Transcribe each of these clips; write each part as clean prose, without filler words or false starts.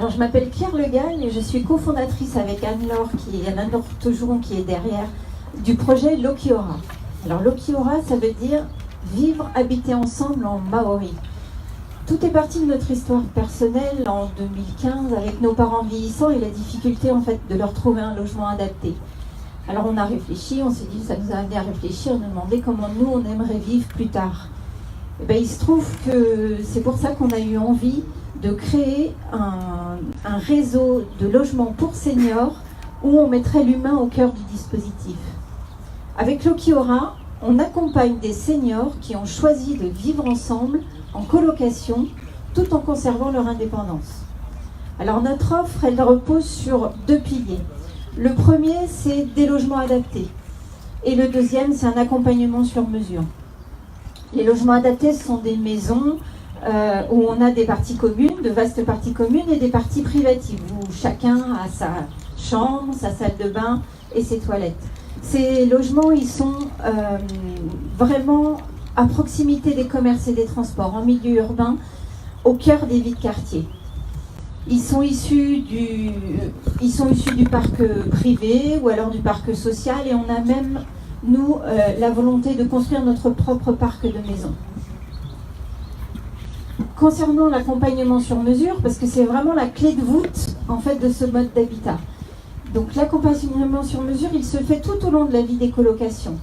Alors, je m'appelle Pierre Legagne et je suis cofondatrice avec Anne-Laure Tougeron qui est derrière, du projet Lokiora. Alors, Lokiora, ça veut dire vivre, habiter ensemble en maori. Tout est parti de notre histoire personnelle en 2015 avec nos parents vieillissants et la difficulté en fait de leur trouver un logement adapté. Alors on a réfléchi, on s'est dit, ça nous a amené à réfléchir, à nous demander comment nous on aimerait vivre plus tard. Et bien, il se trouve que c'est pour ça qu'on a eu envie de créer un réseau de logements pour seniors où on mettrait l'humain au cœur du dispositif. Avec Lokiora, on accompagne des seniors qui ont choisi de vivre ensemble en colocation tout en conservant leur indépendance. Alors notre offre, elle repose sur deux piliers. Le premier, c'est des logements adaptés. Et le deuxième, c'est un accompagnement sur mesure. Les logements adaptés sont des maisons où on a des parties communes, de vastes parties communes et des parties privatives, où chacun a sa chambre, sa salle de bain et ses toilettes. Ces logements, ils sont vraiment à proximité des commerces et des transports, en milieu urbain, au cœur des vies de quartier. Ils sont issus du parc privé ou alors du parc social et on a même, nous, la volonté de construire notre propre parc de maisons. Concernant l'accompagnement sur mesure, parce que c'est vraiment la clé de voûte en fait, de ce mode d'habitat. Donc l'accompagnement sur mesure, il se fait tout au long de la vie des colocations.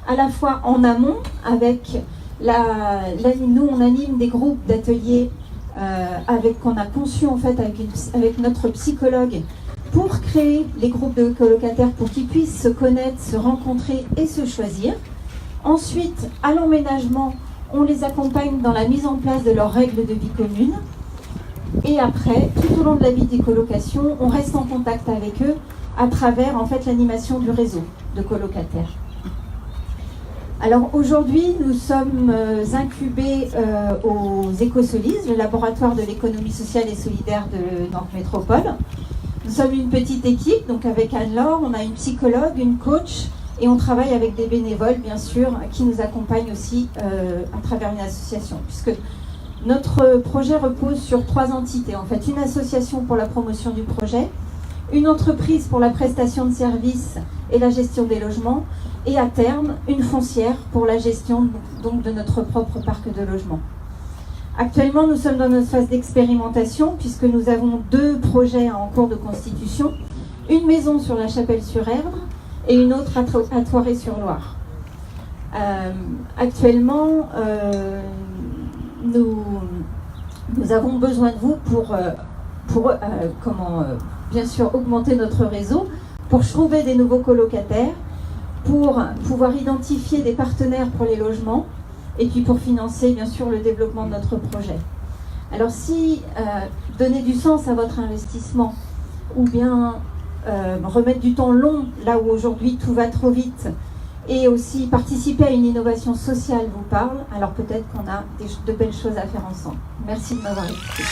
À la fois en amont, avec nous on anime des groupes d'ateliers qu'on a conçus en fait avec notre psychologue pour créer les groupes de colocataires pour qu'ils puissent se connaître, se rencontrer et se choisir. Ensuite, à l'emménagement, on les accompagne dans la mise en place de leurs règles de vie communes. Et après, tout au long de la vie des colocations, on reste en contact avec eux à travers en fait l'animation du réseau de colocataires. Alors aujourd'hui, nous sommes incubés aux Écosolis, le laboratoire de l'économie sociale et solidaire de Nantes Métropole. Nous sommes une petite équipe, donc avec Anne-Laure, on a une psychologue, une coach, et on travaille avec des bénévoles, bien sûr, qui nous accompagnent aussi à travers une association, puisque notre projet repose sur 3 entités. En fait, une association pour la promotion du projet, une entreprise pour la prestation de services et la gestion des logements, et à terme, une foncière pour la gestion donc, de notre propre parc de logements. Actuellement, nous sommes dans notre phase d'expérimentation, puisque nous avons 2 projets en cours de constitution, une maison sur la Chapelle-sur-Erdre et une autre à Thoiré-sur-Loire. Actuellement, nous avons besoin de vous pour bien sûr augmenter notre réseau, pour trouver des nouveaux colocataires, pour pouvoir identifier des partenaires pour les logements et puis pour financer bien sûr le développement de notre projet. Alors si donner du sens à votre investissement ou bien remettre du temps long là où aujourd'hui tout va trop vite et aussi participer à une innovation sociale vous parle, alors peut-être qu'on a de belles choses à faire ensemble. Merci de m'avoir écouté.